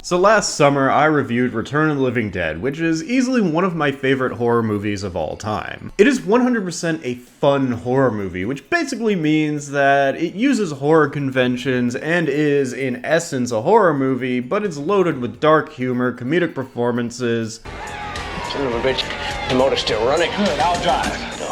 So last summer, I reviewed Return of the Living Dead, which is easily one of my favorite horror movies of all time. It is 100% a fun horror movie, which basically means that it uses horror conventions and is, in essence, a horror movie, but it's loaded with dark humor, comedic performances. Son of a bitch, the motor's still running. Good, I'll drive. No,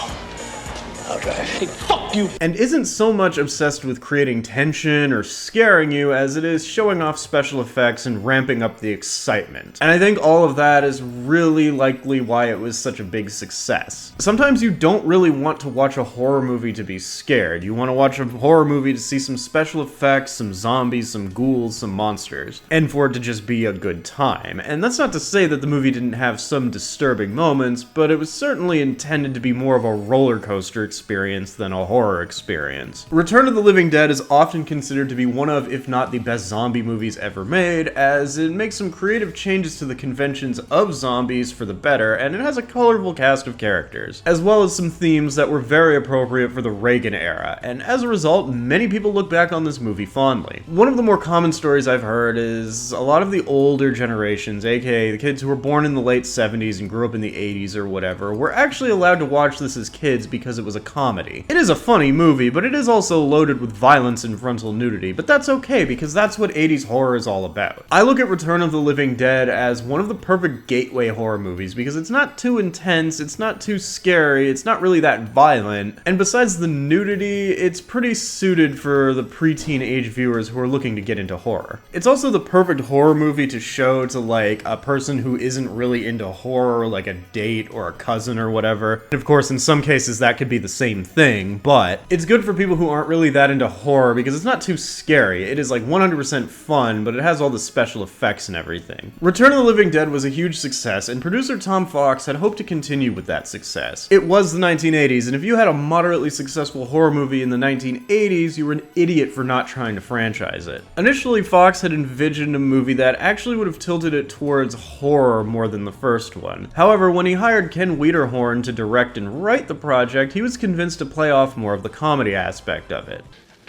I'll drive. Hey, fuck you! And isn't so much obsessed with creating tension or scaring you as it is showing off special effects and ramping up the excitement. And I think all of that is really likely why it was such a big success. Sometimes you don't really want to watch a horror movie to be scared. You want to watch a horror movie to see some special effects, some zombies, some ghouls, some monsters, and for it to just be a good time. And that's not to say that the movie didn't have some disturbing moments, but it was certainly intended to be more of a roller coaster experience than a horror experience. Return of the Living Dead is often considered to be one of, if not the best zombie movies ever made, as it makes some creative changes to the conventions of zombies for the better, and it has a colorful cast of characters, as well as some themes that were very appropriate for the Reagan era, and as a result, many people look back on this movie fondly. One of the more common stories I've heard is a lot of the older generations, aka the kids who were born in the late 70s and grew up in the 80s or whatever, were actually allowed to watch this as kids because it was a comedy. It is a funny movie, but it is also loaded with violence and frontal nudity, but that's okay because that's what 80s horror is all about. I look at Return of the Living Dead as one of the perfect gateway horror movies because it's not too intense, it's not too scary, it's not really that violent, and besides the nudity, it's pretty suited for the preteen age viewers who are looking to get into horror. It's also the perfect horror movie to show to like a person who isn't really into horror, like a date or a cousin or whatever. And of course, in some cases that could be the same thing, but it's good for people who aren't really that into horror because it's not too scary. It is like 100% fun, but it has all the special effects and everything. Return of the Living Dead was a huge success, and producer Tom Fox had hoped to continue with that success. It was the 1980s, and if you had a moderately successful horror movie in the 1980s, you were an idiot for not trying to franchise it. Initially, Fox had envisioned a movie that actually would have tilted it towards horror more than the first one. However, when he hired Ken Wiederhorn to direct and write the project, he was convinced to play off more of the comedy aspect of it.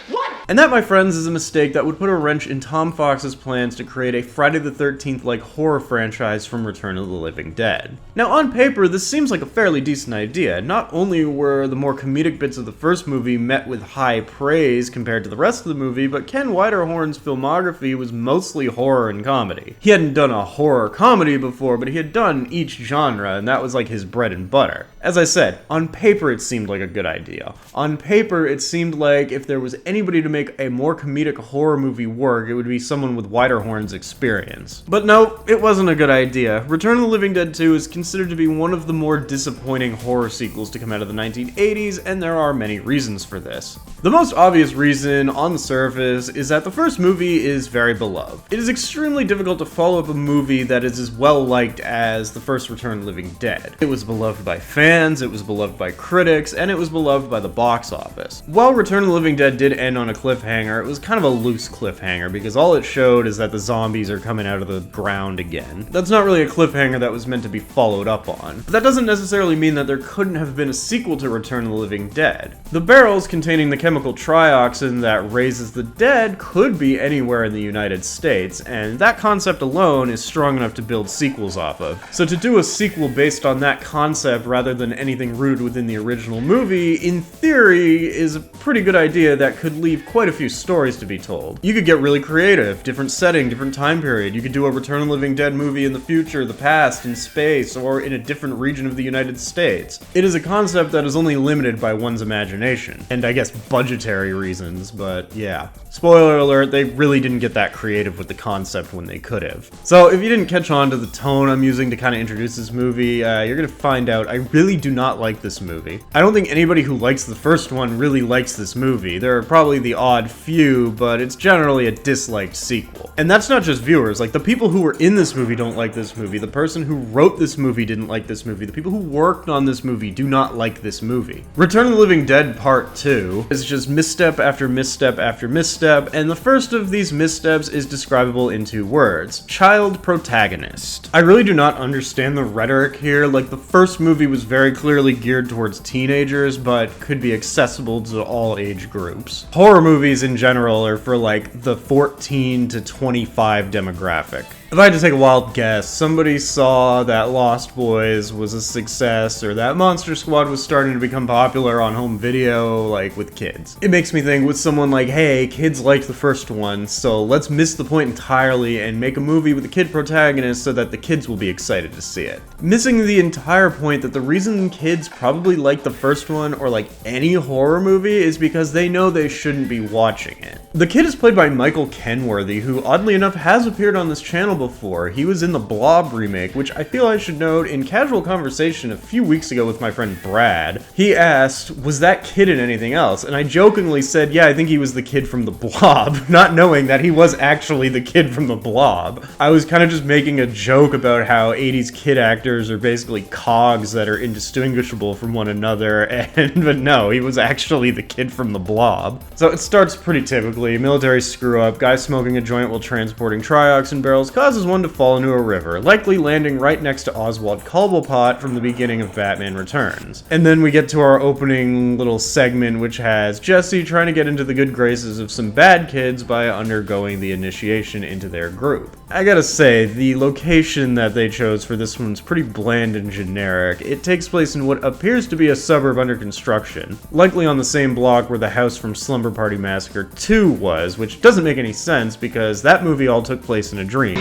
What? And that, my friends, is a mistake that would put a wrench in Tom Fox's plans to create a Friday the 13th-like horror franchise from Return of the Living Dead. Now, on paper, this seems like a fairly decent idea. Not only were the more comedic bits of the first movie met with high praise compared to the rest of the movie, but Ken Wiederhorn's filmography was mostly horror and comedy. He hadn't done a horror comedy before, but he had done each genre, and that was like his bread and butter. As I said, on paper it seemed like a good idea. On paper, it seemed like if there was anybody to make a more comedic horror movie work, it would be someone with Wiederhorn's experience. But no, it wasn't a good idea. Return of the Living Dead 2 is considered to be one of the more disappointing horror sequels to come out of the 1980s, and there are many reasons for this. The most obvious reason, on the surface, is that the first movie is very beloved. It is extremely difficult to follow up a movie that is as well liked as the first Return of the Living Dead. It was beloved by fans, it was beloved by critics, and it was beloved by the box office. While Return of the Living Dead did end on a cliffhanger, it was kind of a loose cliffhanger because all it showed is that the zombies are coming out of the ground again. That's not really a cliffhanger that was meant to be followed up on. But that doesn't necessarily mean that there couldn't have been a sequel to Return of the Living Dead. The barrels containing the chemical trioxin that raises the dead could be anywhere in the United States, and that concept alone is strong enough to build sequels off of. So to do a sequel based on that concept rather than anything rooted within the original movie, in theory, is a pretty good idea that could leave quite a few stories to be told. You could get really creative, different setting, different time period. You could do a Return of the Living Dead movie in the future, the past, in space, or in a different region of the United States. It is a concept that is only limited by one's imagination, and I guess budgetary reasons, but yeah. Spoiler alert, they really didn't get that creative with the concept when they could have. So if you didn't catch on to the tone I'm using to kind of introduce this movie, you're gonna find out I really do not like this movie. I don't think anybody who likes the first one really likes this movie. There are probably the odd few, but it's generally a disliked sequel. And that's not just viewers, like the people who were in this movie don't like this movie, the person who wrote this movie didn't like this movie, the people who worked on this movie do not like this movie. Return of the Living Dead Part 2 is just misstep after misstep after misstep, and the first of these missteps is describable in 2 words: child protagonist. I really do not understand the rhetoric here. Like, the first movie was very clearly geared towards teenagers, but could be accessible to all age groups. Horror movies in general are for like the 14 to 25 demographic. If I had to take a wild guess, somebody saw that Lost Boys was a success, or that Monster Squad was starting to become popular on home video, like, with kids. It makes me think with someone like, hey, kids liked the first one, so let's miss the point entirely and make a movie with a kid protagonist so that the kids will be excited to see it. Missing the entire point that the reason kids probably like the first one, or like any horror movie, is because they know they shouldn't be watching it. The kid is played by Michael Kenworthy, who oddly enough has appeared on this channel before. He was in the Blob remake, which I feel I should note in casual conversation a few weeks ago with my friend Brad. He asked, was that kid in anything else? And I jokingly said, yeah, I think he was the kid from the Blob, not knowing that he was actually the kid from the Blob. I was kind of just making a joke about how 80s kid actors are basically cogs that are indistinguishable from one another, but no, he was actually the kid from the Blob. So it starts pretty typically. Military screw-up, guy smoking a joint while transporting trioxin barrels causes one to fall into a river, likely landing right next to Oswald Cobblepot from the beginning of Batman Returns. And then we get to our opening little segment, which has Jesse trying to get into the good graces of some bad kids by undergoing the initiation into their group. I gotta say, the location that they chose for this one's pretty bland and generic. It takes place in what appears to be a suburb under construction, likely on the same block where the house from Slumber Party Massacre 2 was, which doesn't make any sense because that movie all took place in a dream.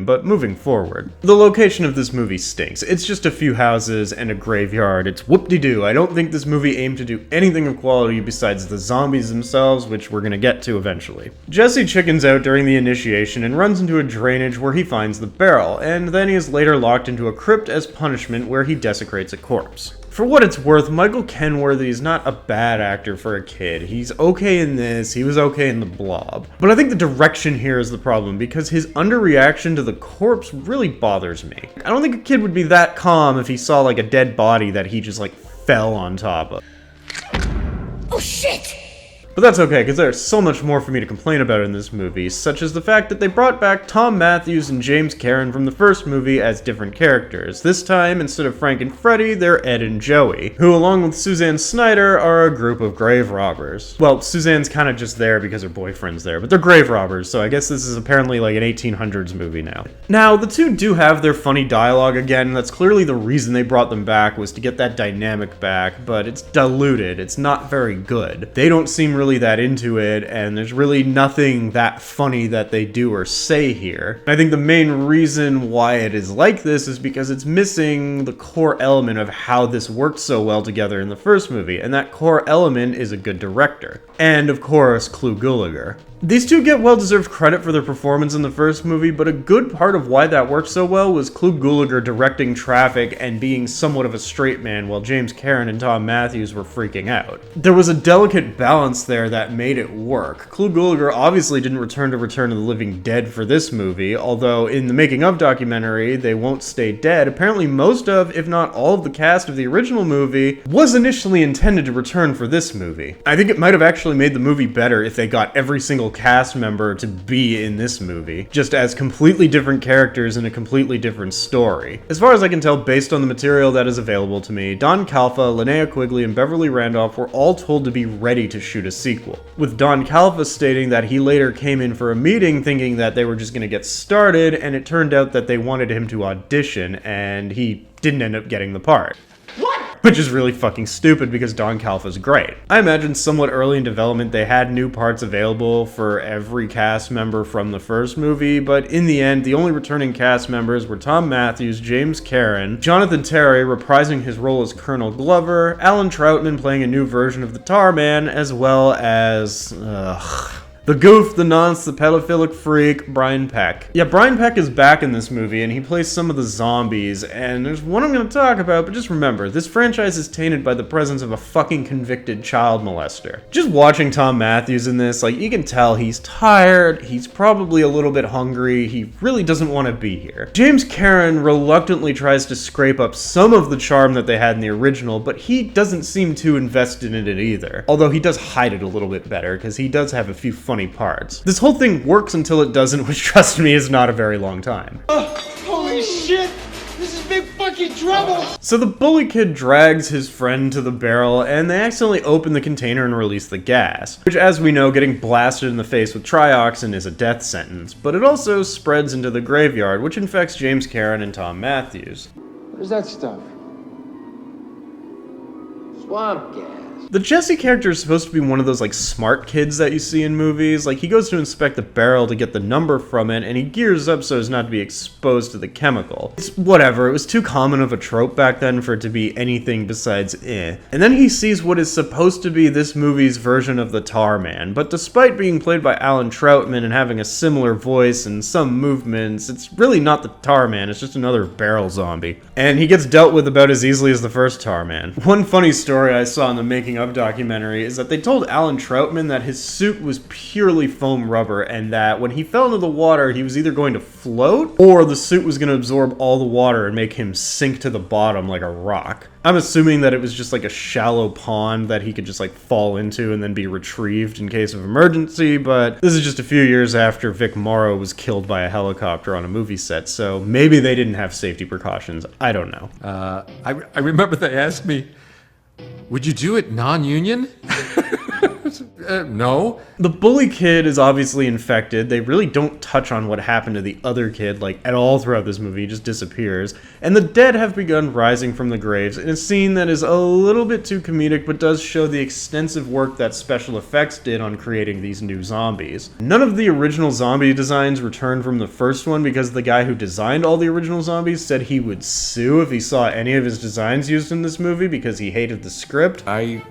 But moving forward, the location of this movie stinks. It's just a few houses and a graveyard. It's whoop-de-doo. I don't think this movie aimed to do anything of quality besides the zombies themselves, which we're gonna get to eventually. Jesse chickens out during the initiation and runs into a drainage where he finds the barrel, and then he is later locked into a crypt as punishment where he desecrates a corpse. For what it's worth, Michael Kenworthy is not a bad actor for a kid. He's okay in this, he was okay in The Blob. But I think the direction here is the problem, because his underreaction to the corpse really bothers me. I don't think a kid would be that calm if he saw like a dead body that he just like fell on top of. Oh shit! But that's okay, because there's so much more for me to complain about in this movie, such as the fact that they brought back Tom Matthews and James Karen from the first movie as different characters. This time, instead of Frank and Freddy, they're Ed and Joey, who along with Suzanne Snyder are a group of grave robbers. Well, Suzanne's kind of just there because her boyfriend's there, but they're grave robbers, so I guess this is apparently like an 1800s movie now. Now, the two do have their funny dialogue again, and that's clearly the reason they brought them back, was to get that dynamic back, but it's diluted, it's not very good. They don't seem really that into it, and there's really nothing that funny that they do or say here. I think the main reason why it is like this is because it's missing the core element of how this worked so well together in the first movie, and that core element is a good director. And of course, Clu Gulager. These two get well-deserved credit for their performance in the first movie, but a good part of why that worked so well was Clu Gulager directing traffic and being somewhat of a straight man while James Karen and Tom Matthews were freaking out. There was a delicate balance there that made it work. Clu Gulager obviously didn't return to Return of the Living Dead for this movie, although in the making of documentary, They Won't Stay Dead, apparently most of, if not all of the cast of the original movie was initially intended to return for this movie. I think it might have actually made the movie better if they got every single cast member to be in this movie, just as completely different characters in a completely different story. As far as I can tell, based on the material that is available to me, Don Calfa, Linnea Quigley, and Beverly Randolph were all told to be ready to shoot a sequel, with Don Calfa stating that he later came in for a meeting thinking that they were just going to get started, and it turned out that they wanted him to audition, and he didn't end up getting the part. Which is really fucking stupid because Don Calfa's great. I imagine somewhat early in development they had new parts available for every cast member from the first movie, but in the end, the only returning cast members were Tom Matthews, James Karen, Jonathan Terry reprising his role as Colonel Glover, Alan Troutman playing a new version of the Tar Man, as well as... the goof, the nonce, the pedophilic freak, Brian Peck. Yeah, Brian Peck is back in this movie, and he plays some of the zombies, and there's one I'm gonna talk about, but just remember, this franchise is tainted by the presence of a fucking convicted child molester. Just watching Tom Matthews in this, like, you can tell he's tired, he's probably a little bit hungry, he really doesn't want to be here. James Karen reluctantly tries to scrape up some of the charm that they had in the original, but he doesn't seem too invested in it either. Although he does hide it a little bit better, because he does have a few funny parts. This whole thing works until it doesn't, which trust me is not a very long time. Holy shit! This is big fucking freaking trouble! So the bully kid drags his friend to the barrel, and they accidentally open the container and release the gas, which, as we know, getting blasted in the face with trioxin is a death sentence, but it also spreads into the graveyard, which infects James Karen and Tom Matthews. What is that stuff? Swamp gas. The Jesse character is supposed to be one of those, like, smart kids that you see in movies. Like, he goes to inspect the barrel to get the number from it, and he gears up so as not to be exposed to the chemical. It's whatever, it was too common of a trope back then for it to be anything besides eh. And then he sees what is supposed to be this movie's version of the Tar Man, but despite being played by Alan Troutman and having a similar voice and some movements, it's really not the Tar Man, it's just another barrel zombie. And he gets dealt with about as easily as the first Tar Man. One funny story I saw in the making of documentary is that they told Alan Troutman that his suit was purely foam rubber and that when he fell into the water he was either going to float or the suit was going to absorb all the water and make him sink to the bottom like a rock. I'm assuming that it was just like a shallow pond that he could just like fall into and then be retrieved in case of emergency, but this is just a few years after Vic Morrow was killed by a helicopter on a movie set, so maybe they didn't have safety precautions. I don't know. I remember they asked me, would you do it non-union? No. The bully kid is obviously infected. They really don't touch on what happened to the other kid, like, at all throughout this movie. He just disappears. And the dead have begun rising from the graves in a scene that is a little bit too comedic, but does show the extensive work that special effects did on creating these new zombies. None of the original zombie designs returned from the first one because the guy who designed all the original zombies said he would sue if he saw any of his designs used in this movie because he hated the script. I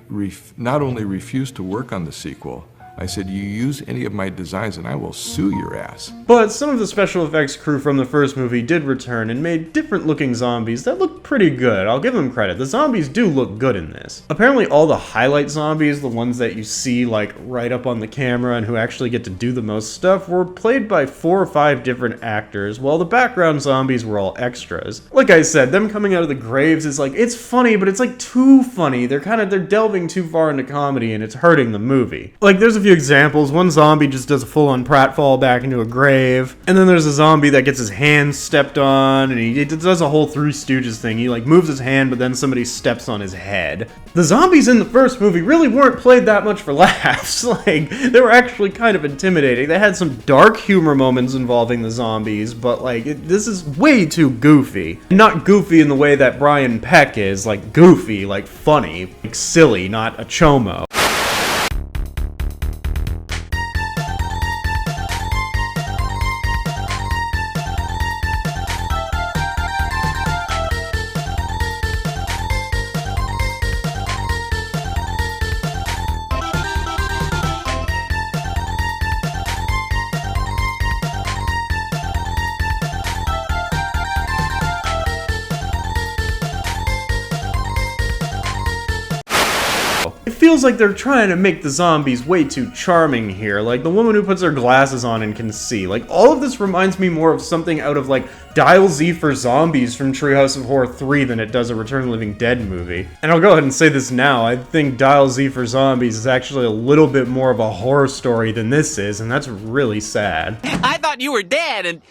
not only refused to work on the sequel, I said, you use any of my designs and I will sue your ass. But some of the special effects crew from the first movie did return and made different looking zombies that look pretty good. I'll give them credit. The zombies do look good in this. Apparently all the highlight zombies, the ones that you see like right up on the camera and who actually get to do the most stuff, were played by 4 or 5 different actors, while the background zombies were all extras. Like I said, them coming out of the graves is like, it's funny, but it's like too funny. They're delving too far into comedy and it's hurting the movie. Like there's a few examples. One zombie just does a full-on pratfall back into a grave, and then there's a zombie that gets his hand stepped on, and he does a whole Three Stooges thing. He like moves his hand, but then somebody steps on his head. The zombies in the first movie really weren't played that much for laughs. Like, they were actually kind of intimidating. They had some dark humor moments involving the zombies, but like, this is way too goofy. Not goofy in the way that Brian Peck is, like goofy, like funny, like silly, not a chomo. It feels like they're trying to make the zombies way too charming here, like the woman who puts her glasses on and can see. Like, all of this reminds me more of something out of, like, Dial Z for Zombies from Treehouse of Horror 3 than it does a Return of the Living Dead movie. And I'll go ahead and say this now, I think Dial Z for Zombies is actually a little bit more of a horror story than this is, and that's really sad. I thought you were dead and...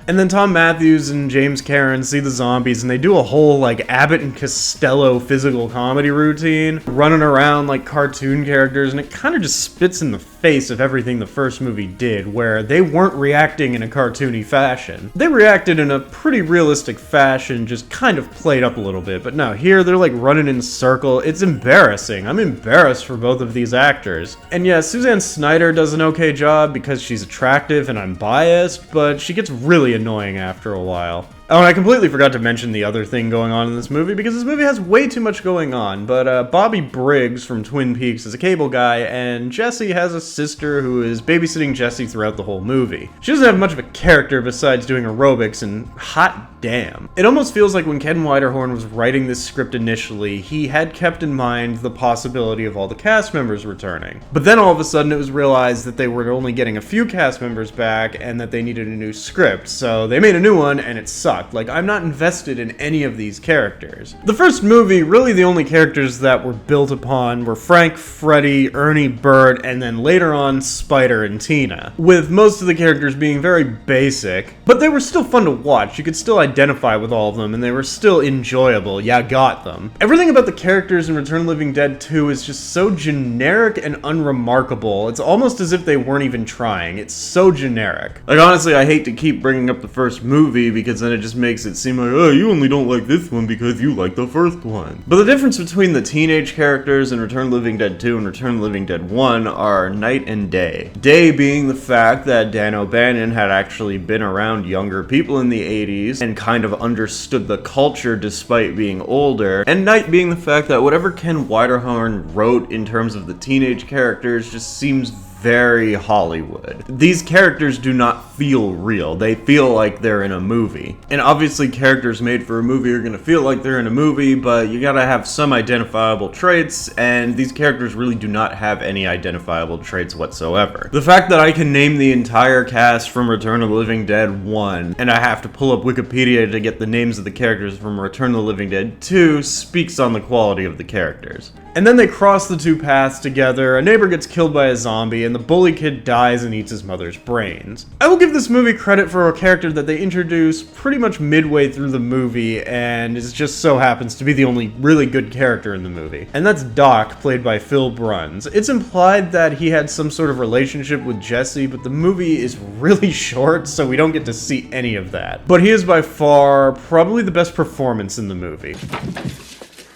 And then Tom Matthews and James Karen see the zombies and they do a whole like Abbott and Costello physical comedy routine, running around like cartoon characters, and it kind of just spits in the face of everything the first movie did, where they weren't reacting in a cartoony fashion. They reacted in a pretty realistic fashion, just kind of played up a little bit, but no, here they're like running in circle. It's embarrassing. I'm embarrassed for both of these actors. And yeah, Suzanne Snyder does an okay job because she's attractive and I'm biased, but she gets really annoying after a while. Oh, and I completely forgot to mention the other thing going on in this movie, because this movie has way too much going on, but Bobby Briggs from Twin Peaks is a cable guy, and Jesse has a sister who is babysitting Jesse throughout the whole movie. She doesn't have much of a character besides doing aerobics, and hot damn. It almost feels like when Ken Widerhorn was writing this script initially, he had kept in mind the possibility of all the cast members returning. But then all of a sudden it was realized that they were only getting a few cast members back, and that they needed a new script, so they made a new one, and it sucked. sucked. Like, I'm not invested in any of these characters. The first movie, really the only characters that were built upon were Frank, Freddy, Ernie, Bert, and then later on Spider and Tina, with most of the characters being very basic, but they were still fun to watch. You could still identify with all of them, and they were still enjoyable. Yeah, got them. Everything about the characters in Return of the Living Dead 2 is just so generic and unremarkable. It's almost as if they weren't even trying. It's so generic. Like, honestly, I hate to keep bringing up the first movie because then it just makes it seem like, oh, you only don't like this one because you like the first one. But the difference between the teenage characters in Return of the Living Dead 2 and Return of the Living Dead 1 are night and day. Day being the fact that Dan O'Bannon had actually been around younger people in the 80s and kind of understood the culture despite being older, and night being the fact that whatever Ken Widerhorn wrote in terms of the teenage characters just seems very Hollywood. These characters do not feel real. They feel like they're in a movie. And obviously characters made for a movie are gonna feel like they're in a movie, but you gotta have some identifiable traits, and these characters really do not have any identifiable traits whatsoever. The fact that I can name the entire cast from Return of the Living Dead 1, and I have to pull up Wikipedia to get the names of the characters from Return of the Living Dead 2 speaks on the quality of the characters. And then they cross the two paths together, a neighbor gets killed by a zombie, and the bully kid dies and eats his mother's brains. I will give this movie credit for a character that they introduce pretty much midway through the movie, and it just so happens to be the only really good character in the movie. And that's Doc, played by Phil Bruns. It's implied that he had some sort of relationship with Jesse, but the movie is really short, so we don't get to see any of that. But he is by far probably the best performance in the movie.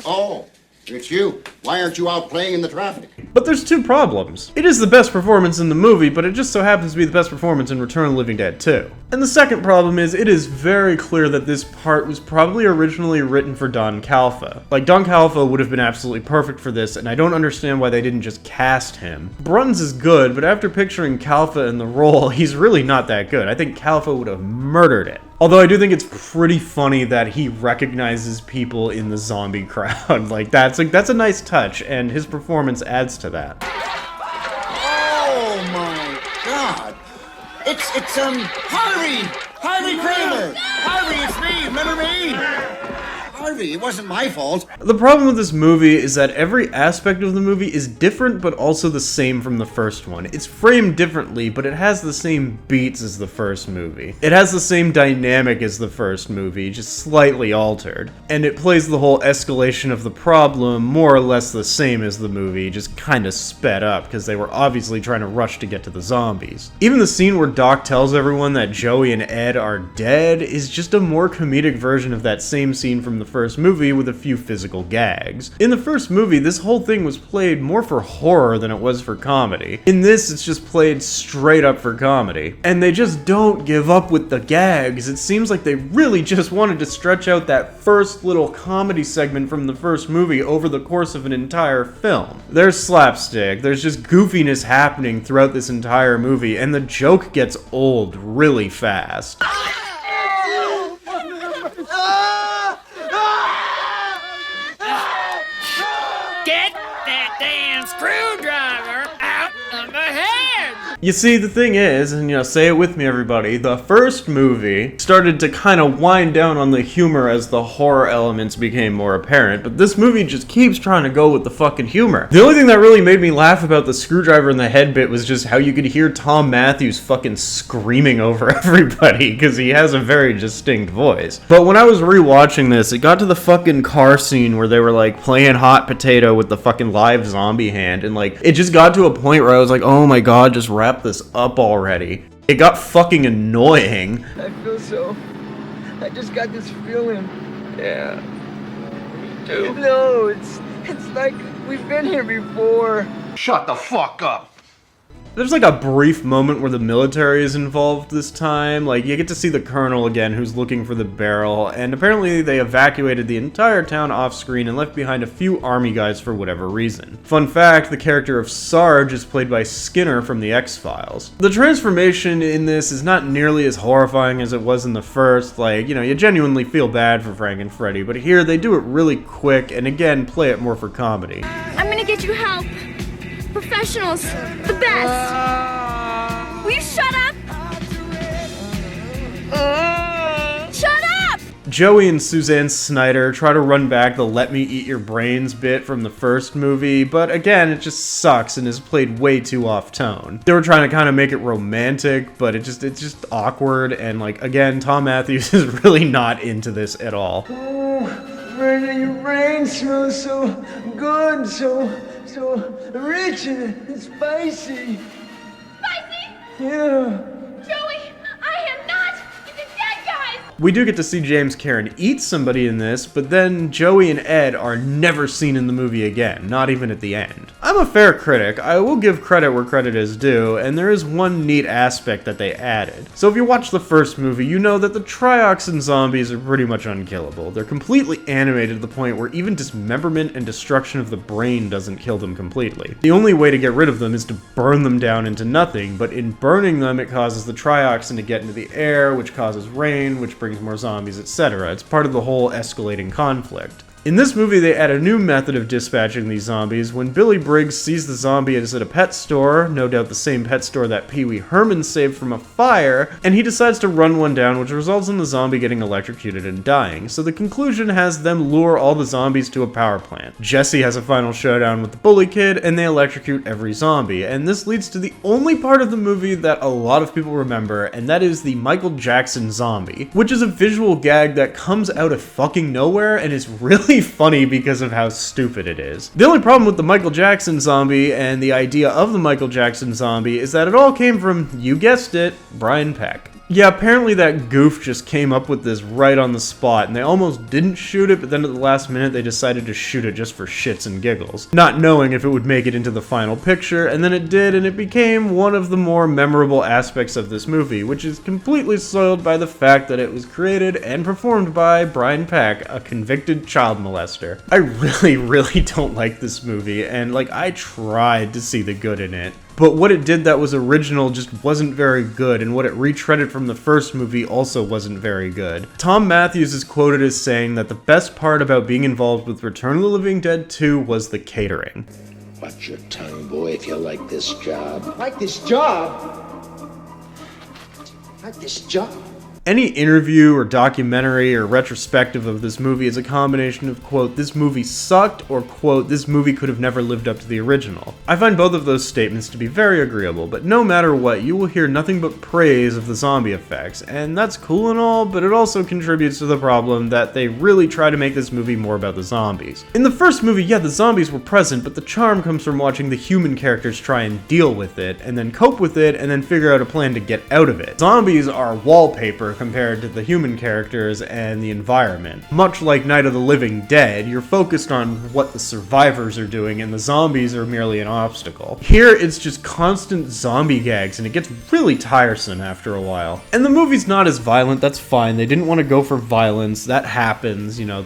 Oh, it's you. Why aren't you out playing in the traffic? But there's two problems. It is the best performance in the movie, but it just so happens to be the best performance in Return of the Living Dead 2. And the second problem is, it is very clear that this part was probably originally written for Don Calfa. Like, Don Calfa would have been absolutely perfect for this, and I don't understand why they didn't just cast him. Bruns is good, but after picturing Calfa in the role, he's really not that good. I think Calfa would have murdered it. Although I do think it's pretty funny that he recognizes people in the zombie crowd. Like, that's a nice touch, and his performance adds to that. Oh my God! It's Harvey Kramer! Harvey, it's me! Remember me? Harvey, it wasn't my fault. The problem with this movie is that every aspect of the movie is different, but also the same from the first one. It's framed differently, but it has the same beats as the first movie. It has the same dynamic as the first movie, just slightly altered. And it plays the whole escalation of the problem more or less the same as the movie, just kinda sped up, because they were obviously trying to rush to get to the zombies. Even the scene where Doc tells everyone that Joey and Ed are dead is just a more comedic version of that same scene from the first movie with a few physical gags. In the first movie, this whole thing was played more for horror than it was for comedy. In this, it's just played straight up for comedy. And they just don't give up with the gags. It seems like they really just wanted to stretch out that first little comedy segment from the first movie over the course of an entire film. There's slapstick, there's just goofiness happening throughout this entire movie, and the joke gets old really fast. Get that damn screwdriver out of my head! You see, the thing is, and say it with me everybody, the first movie started to kind of wind down on the humor as the horror elements became more apparent, but this movie just keeps trying to go with the fucking humor. The only thing that really made me laugh about the screwdriver in the head bit was just how you could hear Tom Matthews fucking screaming over everybody, because he has a very distinct voice. But when I was rewatching this, it got to the fucking car scene where they were like playing hot potato with the fucking live zombie hand, and like, it just got to a point where I was like, oh my god, just wrap this up already. It got fucking annoying. I just got this feeling. Yeah. Me too. No, it's like we've been here before. Shut the fuck up. There's like a brief moment where the military is involved this time. Like, you get to see the colonel again who's looking for the barrel, and apparently they evacuated the entire town off screen and left behind a few army guys for whatever reason. Fun fact, the character of Sarge is played by Skinner from the X-Files. The transformation in this is not nearly as horrifying as it was in the first. Like, you genuinely feel bad for Frank and Freddy, but here they do it really quick and again play it more for comedy. I'm gonna get you help. Professionals, the best. Will you shut up? Shut up! Joey and Suzanne Snyder try to run back the "let me eat your brains" bit from the first movie, but again, it just sucks and is played way too off-tone. They were trying to kind of make it romantic, but it's just awkward, and like, again, Tom Matthews is really not into this at all. Brenda, your brain smells so good, so rich and spicy. Spicy? Yeah. Joey, I am not the dead guys! We do get to see James Caan eat somebody in this, but then Joey and Ed are never seen in the movie again, not even at the end. I'm a fair critic, I will give credit where credit is due, and there is one neat aspect that they added. So if you watch the first movie, you know that the trioxin zombies are pretty much unkillable. They're completely animated to the point where even dismemberment and destruction of the brain doesn't kill them completely. The only way to get rid of them is to burn them down into nothing, but in burning them it causes the trioxin to get into the air, which causes rain, which brings more zombies, etc. It's part of the whole escalating conflict. In this movie, they add a new method of dispatching these zombies. When Billy Briggs sees the zombie is at a pet store, no doubt the same pet store that Pee Wee Herman saved from a fire, and he decides to run one down, which results in the zombie getting electrocuted and dying. So the conclusion has them lure all the zombies to a power plant. Jesse has a final showdown with the bully kid, and they electrocute every zombie. And this leads to the only part of the movie that a lot of people remember, and that is the Michael Jackson zombie, which is a visual gag that comes out of fucking nowhere and is really funny because of how stupid it is. The only problem with the Michael Jackson zombie and the idea of the Michael Jackson zombie is that it all came from, you guessed it, Brian Peck. Yeah, apparently that goof just came up with this right on the spot, and they almost didn't shoot it, but then at the last minute they decided to shoot it just for shits and giggles, not knowing if it would make it into the final picture, and then it did, and it became one of the more memorable aspects of this movie, which is completely soiled by the fact that it was created and performed by Brian Peck, a convicted child molester. I really don't like this movie, and like, I tried to see the good in it. But what it did that was original just wasn't very good, and what it retreaded from the first movie also wasn't very good. Tom Matthews is quoted as saying that the best part about being involved with Return of the Living Dead 2 was the catering. Watch your tongue, boy, if you like this job. Like this job? Like this job? Any interview or documentary or retrospective of this movie is a combination of, quote, this movie sucked, or, quote, this movie could have never lived up to the original. I find both of those statements to be very agreeable, but no matter what, you will hear nothing but praise of the zombie effects, and that's cool and all, but it also contributes to the problem that they really try to make this movie more about the zombies. In the first movie, yeah, the zombies were present, but the charm comes from watching the human characters try and deal with it, and then cope with it, and then figure out a plan to get out of it. Zombies are wallpaper compared to the human characters and the environment. Much like Night of the Living Dead, you're focused on what the survivors are doing and the zombies are merely an obstacle. Here, it's just constant zombie gags and it gets really tiresome after a while. And the movie's not as violent, that's fine. They didn't want to go for violence, that happens, you know,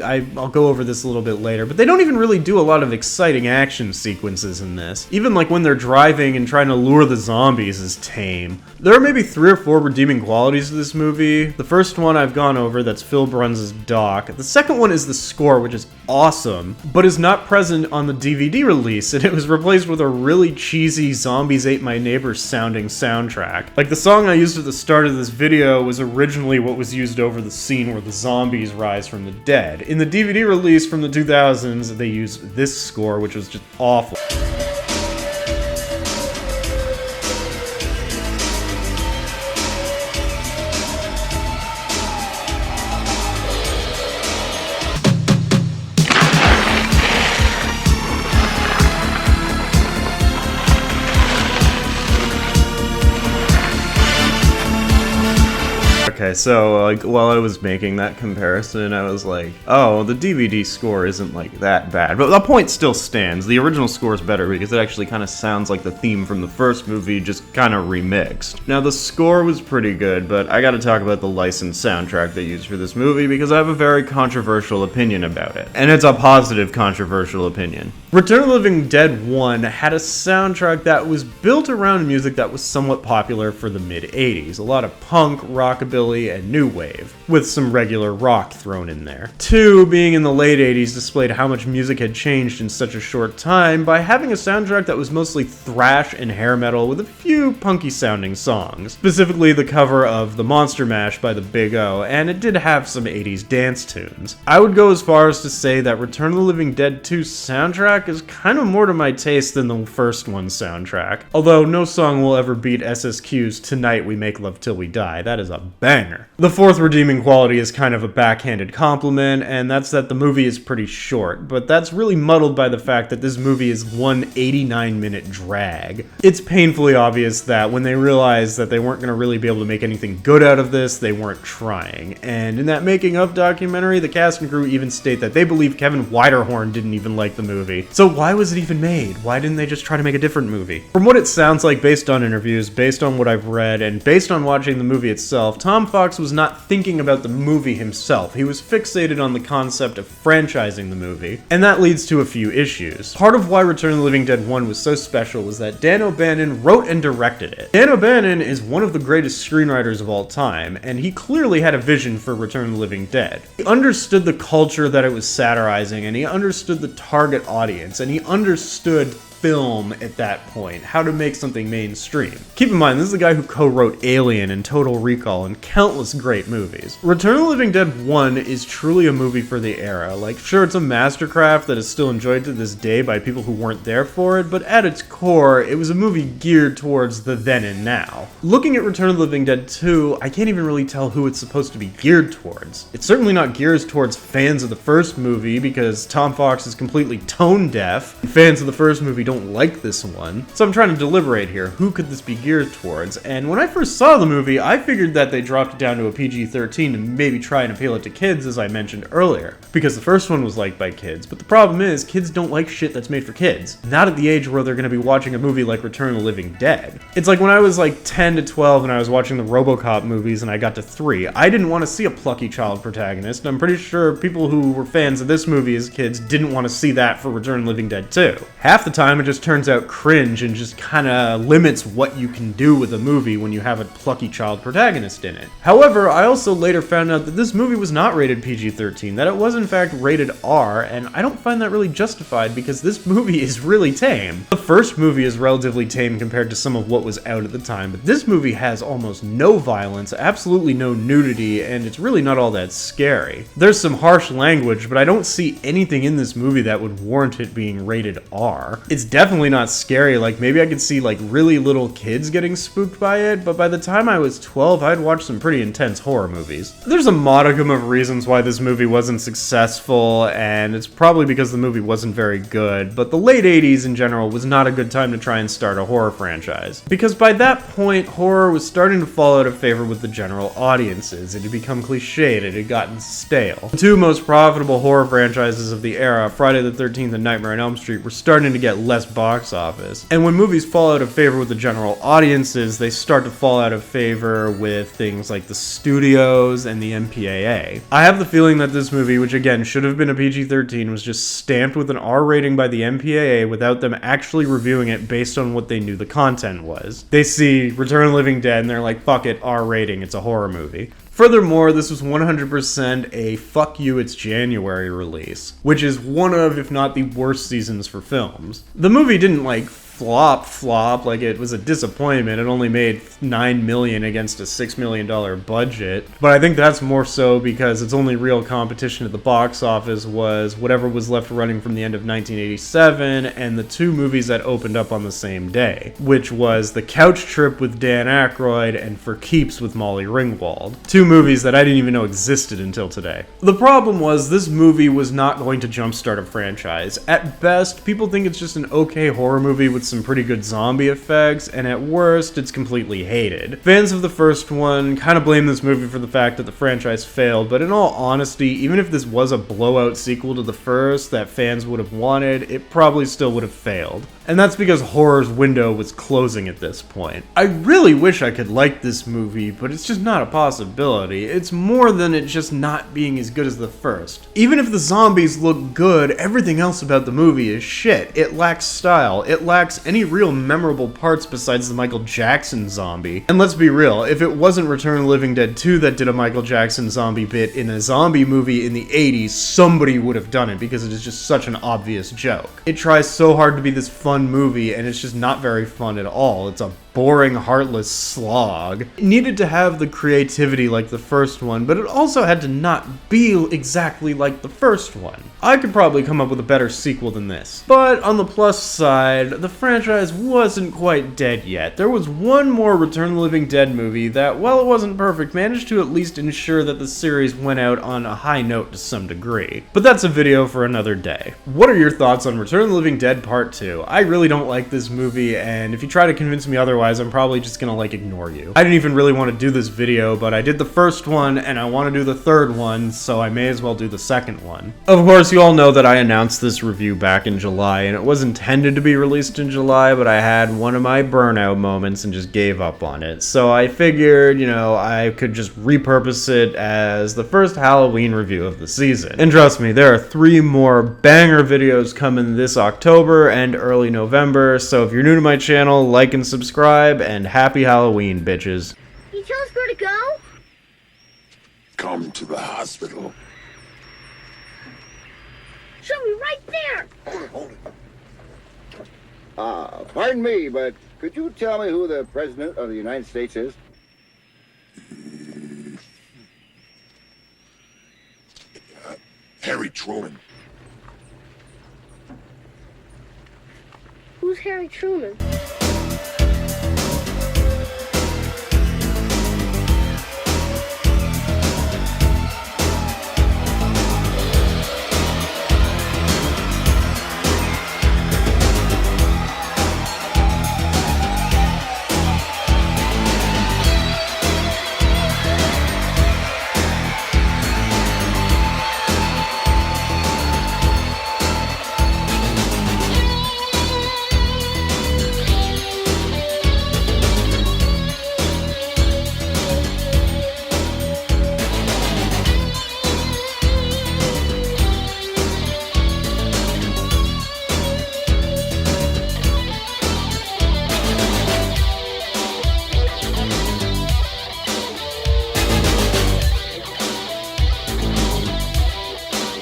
I'll go over this a little bit later, but they don't even really do a lot of exciting action sequences in this. Even like when they're driving and trying to lure the zombies is tame. There are maybe 3 or 4 redeeming qualities to this movie. The first one I've gone over, that's Phil Bruns' Doc. The second one is the score, which is awesome, but is not present on the DVD release, and it was replaced with a really cheesy Zombies Ate My Neighbors sounding soundtrack. Like, the song I used at the start of this video was originally what was used over the scene where the zombies rise from the dead. In the DVD release from the 2000s, they used this score, which was just awful. Okay, so like while I was making that comparison, I was like, oh, the DVD score isn't like that bad. But the point still stands. The original score is better because it actually kind of sounds like the theme from the first movie, just kind of remixed. Now, the score was pretty good, but I gotta talk about the licensed soundtrack they used for this movie because I have a very controversial opinion about it. And it's a positive controversial opinion. Return of the Living Dead 1 had a soundtrack that was built around music that was somewhat popular for the mid-80s. A lot of punk, rockabilly, and new wave, with some regular rock thrown in there. 2, being in the late 80s, displayed how much music had changed in such a short time by having a soundtrack that was mostly thrash and hair metal with a few punky sounding songs. Specifically the cover of The Monster Mash by the Big O, and it did have some 80s dance tunes. I would go as far as to say that Return of the Living Dead 2's soundtrack is kind of more to my taste than the first one's soundtrack. Although no song will ever beat SSQ's Tonight We Make Love Till We Die. That is a banger. The fourth redeeming quality is kind of a backhanded compliment, and that's that the movie is pretty short, but that's really muddled by the fact that this movie is one 89-minute drag. It's painfully obvious that when they realized that they weren't going to really be able to make anything good out of this, they weren't trying. And in that making of documentary, the cast and crew even state that they believe Kevin Widerhorn didn't even like the movie. So why was it even made? Why didn't they just try to make a different movie? From what it sounds like based on interviews, based on what I've read, and based on watching the movie itself, Tom Fox was not thinking about the movie himself. He was fixated on the concept of franchising the movie, and that leads to a few issues. Part of why Return of the Living Dead 1 was so special was that Dan O'Bannon wrote and directed it. Dan O'Bannon is one of the greatest screenwriters of all time, and he clearly had a vision for Return of the Living Dead. He understood the culture that it was satirizing, and he understood the target audience, and he understood film at that point, how to make something mainstream. Keep in mind, this is the guy who co-wrote Alien and Total Recall and countless great movies. Return of the Living Dead 1 is truly a movie for the era. Like, sure, it's a mastercraft that is still enjoyed to this day by people who weren't there for it, but at its core, it was a movie geared towards the then and now. Looking at Return of the Living Dead 2, I can't even really tell who it's supposed to be geared towards. It's certainly not geared towards fans of the first movie, because Tom Fox is completely tone deaf, and fans of the first movie don't like this one. So I'm trying to deliberate here, who could this be geared towards? And when I first saw the movie, I figured that they dropped it down to a PG-13 to maybe try and appeal it to kids, as I mentioned earlier, because the first one was liked by kids. But the problem is, kids don't like shit that's made for kids. Not at the age where they're going to be watching a movie like Return of the Living Dead. It's like when I was like 10 to 12 and I was watching the RoboCop movies and I got to 3, I didn't want to see a plucky child protagonist, and I'm pretty sure people who were fans of this movie as kids didn't want to see that for Return of the Living Dead 2. Half the time it just turns out cringe and just kinda limits what you can do with a movie when you have a plucky child protagonist in it. However, I also later found out that this movie was not rated PG-13, that it was in fact rated R, and I don't find that really justified because this movie is really tame. The first movie is relatively tame compared to some of what was out at the time, but this movie has almost no violence, absolutely no nudity, and it's really not all that scary. There's some harsh language, but I don't see anything in this movie that would warrant it being rated R. It's definitely not scary. Like, maybe I could see like really little kids getting spooked by it, but by the time I was 12, I'd watched some pretty intense horror movies. There's a modicum of reasons why this movie wasn't successful, and it's probably because the movie wasn't very good, but the late 80s in general was not a good time to try and start a horror franchise. Because by that point, horror was starting to fall out of favor with the general audiences. It had become cliched, it had gotten stale. The two most profitable horror franchises of the era, Friday the 13th and Nightmare on Elm Street, were starting to get less box office. And when movies fall out of favor with the general audiences, they start to fall out of favor with things like the studios and the MPAA. I have the feeling that this movie, which again should have been a PG-13, was just stamped with an R rating by the MPAA without them actually reviewing it based on what they knew the content was. They see Return of the Living Dead and they're like, fuck it, R rating, it's a horror movie. Furthermore, this was 100% a fuck you, it's January release, which is one of, if not the worst seasons for films. The movie didn't like flop, like it was a disappointment. It only made $9 million against a $6 million budget. But I think that's more so because its only real competition at the box office was whatever was left running from the end of 1987 and the two movies that opened up on the same day, which was The Couch Trip with Dan Aykroyd and For Keeps with Molly Ringwald. Two movies that I didn't even know existed until today. The problem was this movie was not going to jumpstart a franchise. At best, people think it's just an okay horror movie with some pretty good zombie effects, and at worst, it's completely hated. Fans of the first one kind of blame this movie for the fact that the franchise failed, but in all honesty, even if this was a blowout sequel to the first that fans would have wanted, it probably still would have failed. And that's because horror's window was closing at this point. I really wish I could like this movie, but it's just not a possibility. It's more than it just not being as good as the first. Even if the zombies look good, everything else about the movie is shit. It lacks style. It lacks any real memorable parts besides the Michael Jackson zombie. And let's be real, if it wasn't Return of the Living Dead 2 that did a Michael Jackson zombie bit in a zombie movie in the 80s, somebody would have done it because it is just such an obvious joke. It tries so hard to be this fun movie and it's just not very fun at all. It's a boring, heartless slog. It needed to have the creativity like the first one, but it also had to not be exactly like the first one. I could probably come up with a better sequel than this. But on the plus side, the franchise wasn't quite dead yet. There was one more Return of the Living Dead movie that, while it wasn't perfect, managed to at least ensure that the series went out on a high note to some degree. But that's a video for another day. What are your thoughts on Return of the Living Dead Part 2? I really don't like this movie, and if you try to convince me otherwise, I'm probably just gonna ignore you. I didn't even really want to do this video, but I did the first one and I want to do the third one, so I may as well do the second one. Of course, you all know that I announced this review back in July, and it was intended to be released in July, but I had one of my burnout moments and just gave up on it. So I figured, I could just repurpose it as the first Halloween review of the season. And trust me, there are 3 more banger videos coming this October and early November, so if you're new to my channel, like and subscribe, and happy Halloween, bitches. Can you tell us where to go? Come to the hospital. Show me right there! Hold it. Pardon me, but could you tell me who the President of the United States is? Harry Truman. Who's Harry Truman?